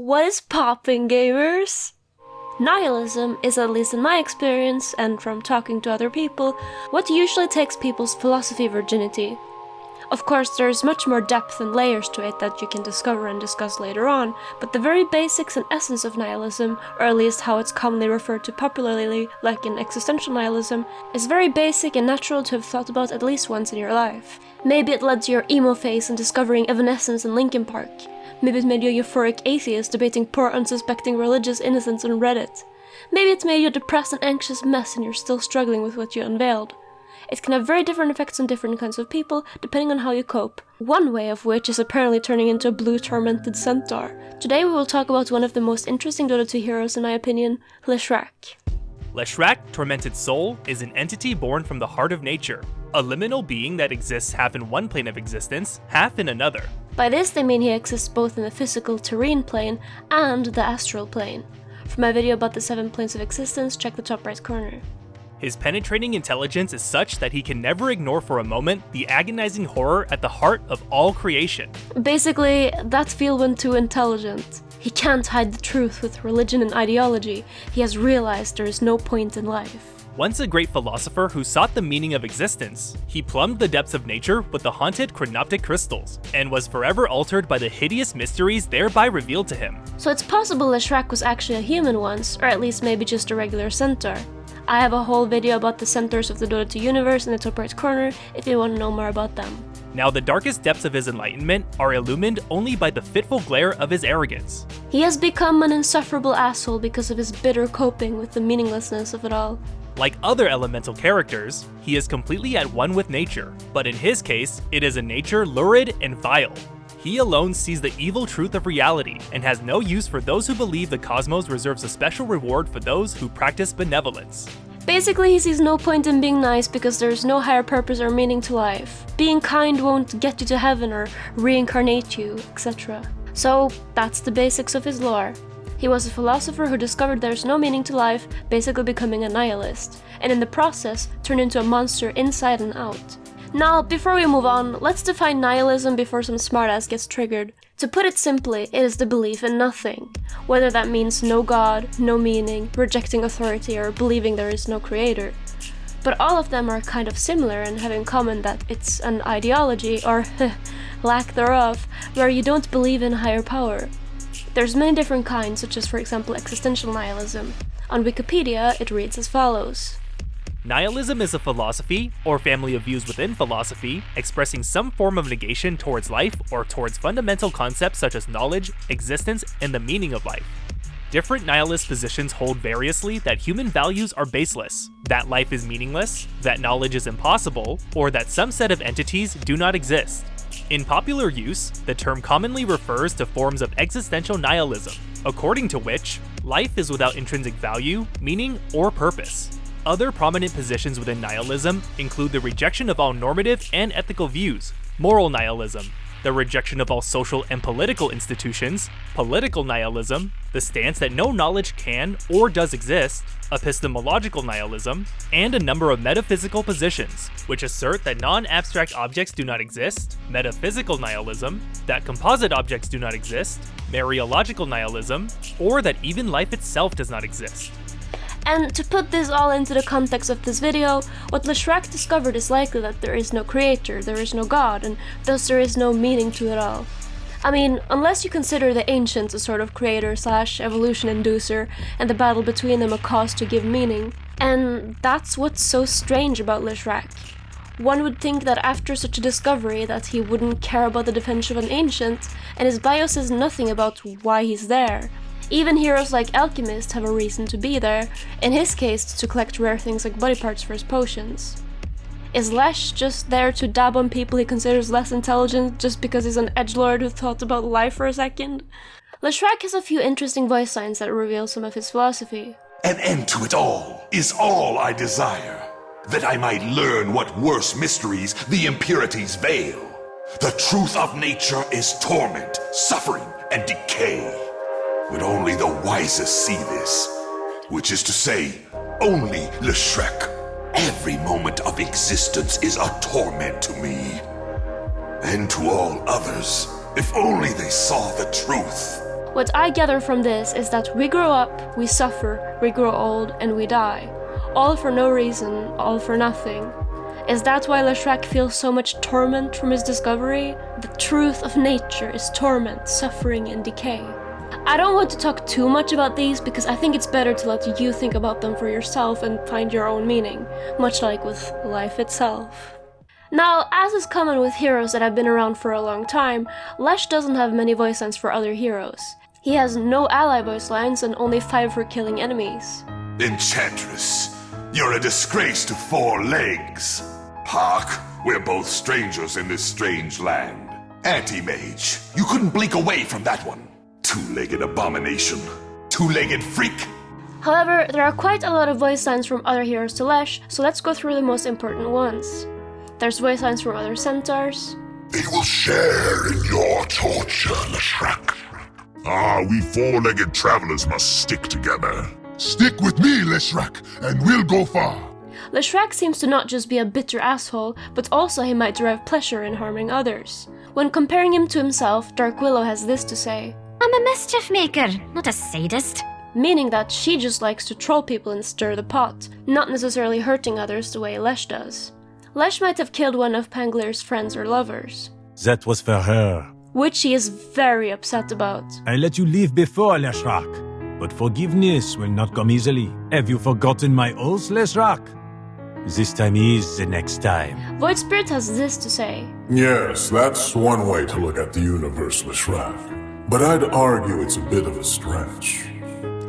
What is popping, gamers? Nihilism is, at least in my experience, and from talking to other people, what usually takes people's philosophy virginity. Of course, there's much more depth and layers to it that you can discover and discuss later on, but the very basics and essence of nihilism, or at least how it's commonly referred to popularly, like in existential nihilism, is very basic and natural to have thought about at least once in your life. Maybe it led to your emo phase and discovering Evanescence and Linkin Park. Maybe it made you a euphoric atheist debating poor unsuspecting religious innocents on Reddit. Maybe it made you a depressed and anxious mess and you're still struggling with what you unveiled. It can have very different effects on different kinds of people, depending on how you cope. One way of which is apparently turning into a blue tormented centaur. Today we will talk about one of the most interesting Dota 2 heroes in my opinion, Leshrac. Leshrac, Tormented Soul, is an entity born from the heart of nature, a liminal being that exists half in one plane of existence, half in another. By this they mean he exists both in the physical terrene plane and the astral plane. For my video about the 7 planes of existence, check the top right corner. His penetrating intelligence is such that he can never ignore for a moment the agonizing horror at the heart of all creation. Basically, that feel when too intelligent. He can't hide the truth with religion and ideology. He has realized there is no point in life. Once a great philosopher who sought the meaning of existence, he plumbed the depths of nature with the haunted Chronoptic Crystals, and was forever altered by the hideous mysteries thereby revealed to him. So it's possible Leshrac was actually a human once, or at least maybe just a regular centaur. I have a whole video about the centaurs of the Dota 2 universe in the top right corner if you want to know more about them. Now the darkest depths of his enlightenment are illumined only by the fitful glare of his arrogance. He has become an insufferable asshole because of his bitter coping with the meaninglessness of it all. Like other elemental characters, he is completely at one with nature, but in his case, it is a nature lurid and vile. He alone sees the evil truth of reality, and has no use for those who believe the cosmos reserves a special reward for those who practice benevolence. Basically, he sees no point in being nice because there's no higher purpose or meaning to life. Being kind won't get you to heaven or reincarnate you, etc. So, that's the basics of his lore. He was a philosopher who discovered there's no meaning to life, basically becoming a nihilist, and in the process turned into a monster inside and out. Now, before we move on, let's define nihilism before some smartass gets triggered. To put it simply, it is the belief in nothing. Whether that means no god, no meaning, rejecting authority, or believing there is no creator. But all of them are kind of similar and have in common that it's an ideology, or lack thereof, where you don't believe in higher power. There's many different kinds, such as for example existential nihilism. On Wikipedia, it reads as follows. Nihilism is a philosophy, or family of views within philosophy, expressing some form of negation towards life or towards fundamental concepts such as knowledge, existence, and the meaning of life. Different nihilist positions hold variously that human values are baseless, that life is meaningless, that knowledge is impossible, or that some set of entities do not exist. In popular use, the term commonly refers to forms of existential nihilism, according to which life is without intrinsic value, meaning, or purpose. Other prominent positions within nihilism include the rejection of all normative and ethical views, moral nihilism, the rejection of all social and political institutions, political nihilism, the stance that no knowledge can or does exist, epistemological nihilism, and a number of metaphysical positions, which assert that non-abstract objects do not exist, metaphysical nihilism, that composite objects do not exist, Mariological nihilism, or that even life itself does not exist. And to put this all into the context of this video, what Leshrac discovered is likely that there is no creator, there is no god, and thus there is no meaning to it all. I mean, unless you consider the ancients a sort of creator/evolution inducer, and the battle between them a cause to give meaning. And that's what's so strange about Leshrac. One would think that after such a discovery that he wouldn't care about the defense of an ancient, and his bio says nothing about why he's there. Even heroes like Alchemist have a reason to be there, in his case to collect rare things like body parts for his potions. Is Lesh just there to dab on people he considers less intelligent just because he's an edgelord who thought about life for a second? Leshrac has a few interesting voice lines that reveal some of his philosophy. An end to it all is all I desire, that I might learn what worse mysteries the impurities veil. The truth of nature is torment, suffering, and decay. But only the wisest see this, which is to say, only Leshrac. Every moment of existence is a torment to me, and to all others, if only they saw the truth. What I gather from this is that we grow up, we suffer, we grow old, and we die. All for no reason, all for nothing. Is that why Leshrac feels so much torment from his discovery? The truth of nature is torment, suffering, and decay. I don't want to talk too much about these because I think it's better to let you think about them for yourself and find your own meaning, much like with life itself. Now, as is common with heroes that have been around for a long time, Lesh doesn't have many voice lines for other heroes. He has no ally voice lines and only 5 for killing enemies. Enchantress, you're a disgrace to 4 legs. Hark, we're both strangers in this strange land. Anti-mage, you couldn't blink away from that one. 2-legged abomination. 2-legged freak. However, there are quite a lot of voice lines from other heroes to Lesh, so let's go through the most important ones. There's voice lines from other centaurs. They will share in your torture, Leshrac. We 4-legged travelers must stick together. Stick with me, Leshrac, and we'll go far. Leshrac seems to not just be a bitter asshole, but also he might derive pleasure in harming others. When comparing him to himself, Dark Willow has this to say: I'm a mischief maker, not a sadist. Meaning that she just likes to troll people and stir the pot, not necessarily hurting others the way Lesh does. Lesh might have killed one of Panglear's friends or lovers, That was for her. which he is very upset about. I let you leave before, Leshrac, but forgiveness will not come easily. Have you forgotten my oath, Leshrac? This time is the next time. Void Spirit has this to say: Yes, that's one way to look at the universe, Leshrac. But I'd argue it's a bit of a stretch.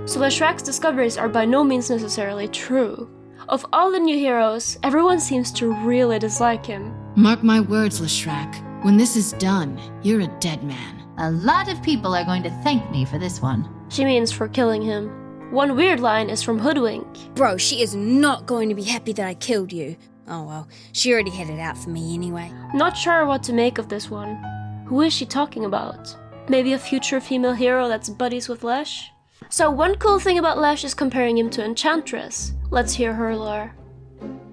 So Leshrac's discoveries are by no means necessarily true. Of all the new heroes, everyone seems to really dislike him. Mark my words, Leshrac. When this is done, you're a dead man. A lot of people are going to thank me for this one. She means for killing him. One weird line is from Hoodwink. Bro, she is not going to be happy that I killed you. Oh well, she already had it out for me anyway. Not sure what to make of this one. Who is she talking about? Maybe a future female hero that's buddies with Lesh? So one cool thing about Lesh is comparing him to Enchantress. Let's hear her lore.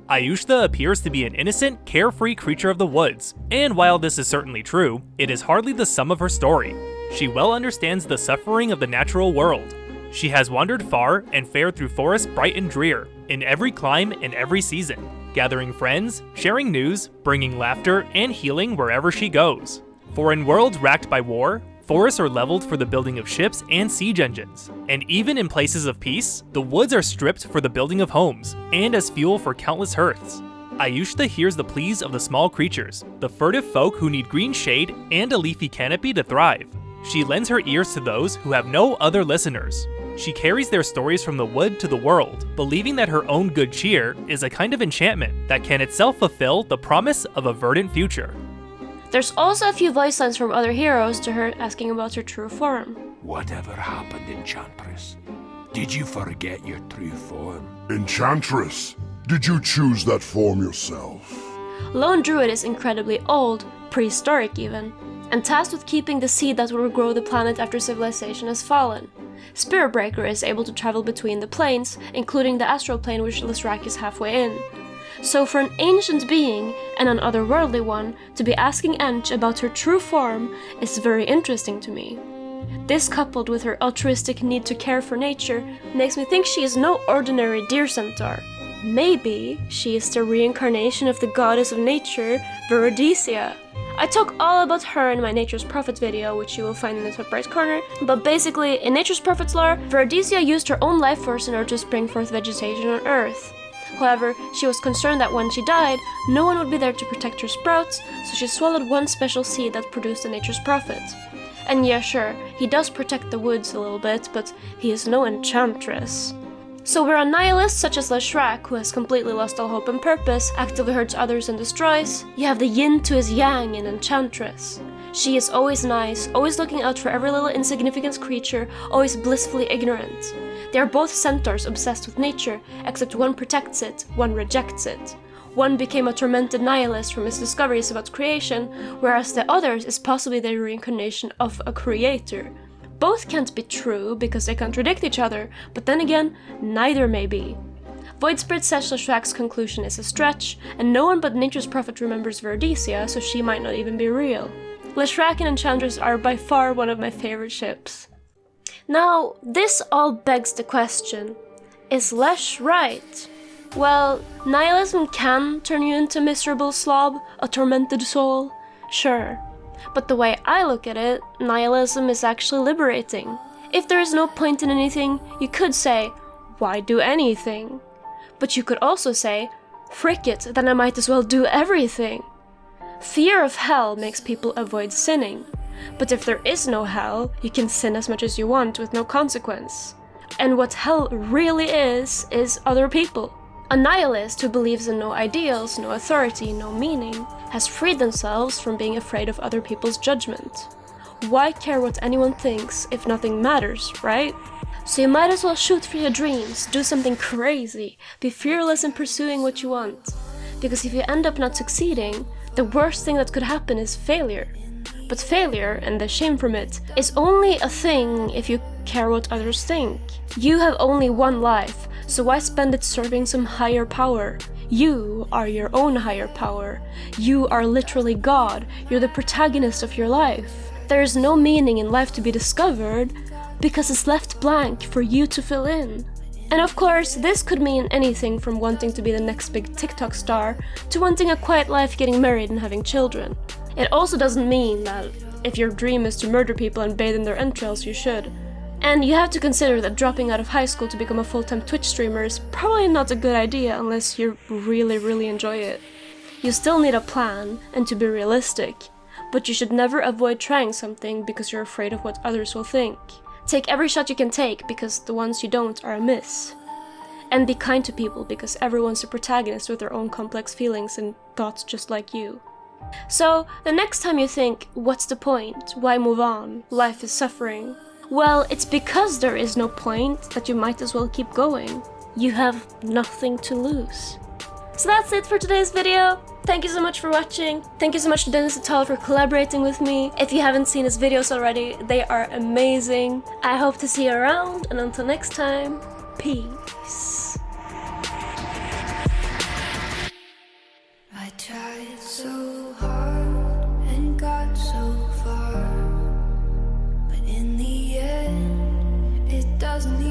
Ayushta appears to be an innocent, carefree creature of the woods, and while this is certainly true, it is hardly the sum of her story. She well understands the suffering of the natural world. She has wandered far and fared through forests bright and drear, in every clime and every season, gathering friends, sharing news, bringing laughter, and healing wherever she goes. For in worlds racked by war, forests are leveled for the building of ships and siege engines, and even in places of peace, the woods are stripped for the building of homes, and as fuel for countless hearths. Ayushta hears the pleas of the small creatures, the furtive folk who need green shade and a leafy canopy to thrive. She lends her ears to those who have no other listeners. She carries their stories from the wood to the world, believing that her own good cheer is a kind of enchantment that can itself fulfill the promise of a verdant future. There's also a few voice lines from other heroes to her asking about her true form. Whatever happened, Enchantress? Did you forget your true form? Enchantress, did you choose that form yourself? Lone Druid is incredibly old, prehistoric even, and tasked with keeping the seed that will grow the planet after civilization has fallen. Spirit Breaker is able to travel between the planes, including the astral plane which Leshrac is halfway in. So for an ancient being, and an otherworldly one, to be asking Ench about her true form is very interesting to me. This, coupled with her altruistic need to care for nature, makes me think she is no ordinary deer centaur. Maybe she is the reincarnation of the goddess of nature, Viridicia. I talk all about her in my Nature's Prophet video, which you will find in the top right corner, but basically, in Nature's Prophet's lore, Viridicia used her own life force in order to spring forth vegetation on Earth. However, she was concerned that when she died, no one would be there to protect her sprouts, so she swallowed one special seed that produced the Nature's Prophet. And yeah, sure, he does protect the woods a little bit, but he is no enchantress. So we're a nihilist such as Leshrac, who has completely lost all hope and purpose, actively hurts others and destroys. You have the yin to his yang in Enchantress. She is always nice, always looking out for every little insignificant creature, always blissfully ignorant. They are both centaurs obsessed with nature, except one protects it, one rejects it. One became a tormented nihilist from his discoveries about creation, whereas the other is possibly the reincarnation of a creator. Both can't be true because they contradict each other, but then again, neither may be. Void Spirit says Leshrac's conclusion is a stretch, and no one but Nature's Prophet remembers Viridicia, so she might not even be real. Leshrac and Enchantress are by far one of my favorite ships. Now, this all begs the question, is Lesh right? Well, nihilism can turn you into a miserable slob, a tormented soul, sure. But the way I look at it, nihilism is actually liberating. If there is no point in anything, you could say, why do anything? But you could also say, frick it, then I might as well do everything. Fear of hell makes people avoid sinning. But if there is no hell, you can sin as much as you want with no consequence. And what hell really is other people. A nihilist who believes in no ideals, no authority, no meaning, has freed themselves from being afraid of other people's judgment. Why care what anyone thinks if nothing matters, right? So you might as well shoot for your dreams, do something crazy, be fearless in pursuing what you want. Because if you end up not succeeding, the worst thing that could happen is failure. But failure, and the shame from it, is only a thing if you care what others think. You have only one life, so why spend it serving some higher power? You are your own higher power. You are literally God. You're the protagonist of your life. There is no meaning in life to be discovered because it's left blank for you to fill in. And of course, this could mean anything from wanting to be the next big TikTok star to wanting a quiet life, getting married and having children. It also doesn't mean that if your dream is to murder people and bathe in their entrails, you should. And you have to consider that dropping out of high school to become a full-time Twitch streamer is probably not a good idea unless you really enjoy it. You still need a plan and to be realistic, but you should never avoid trying something because you're afraid of what others will think. Take every shot you can take because the ones you don't are a miss. And be kind to people because everyone's a protagonist with their own complex feelings and thoughts just like you. So, the next time you think, what's the point? Why move on? Life is suffering. Well, it's because there is no point that you might as well keep going. You have nothing to lose. So that's it for today's video. Thank you so much for watching. Thank you so much to Dennis Atal for collaborating with me. If you haven't seen his videos already, they are amazing. I hope to see you around, and until next time, peace. I tried so hard and got so far, but in the end, it doesn't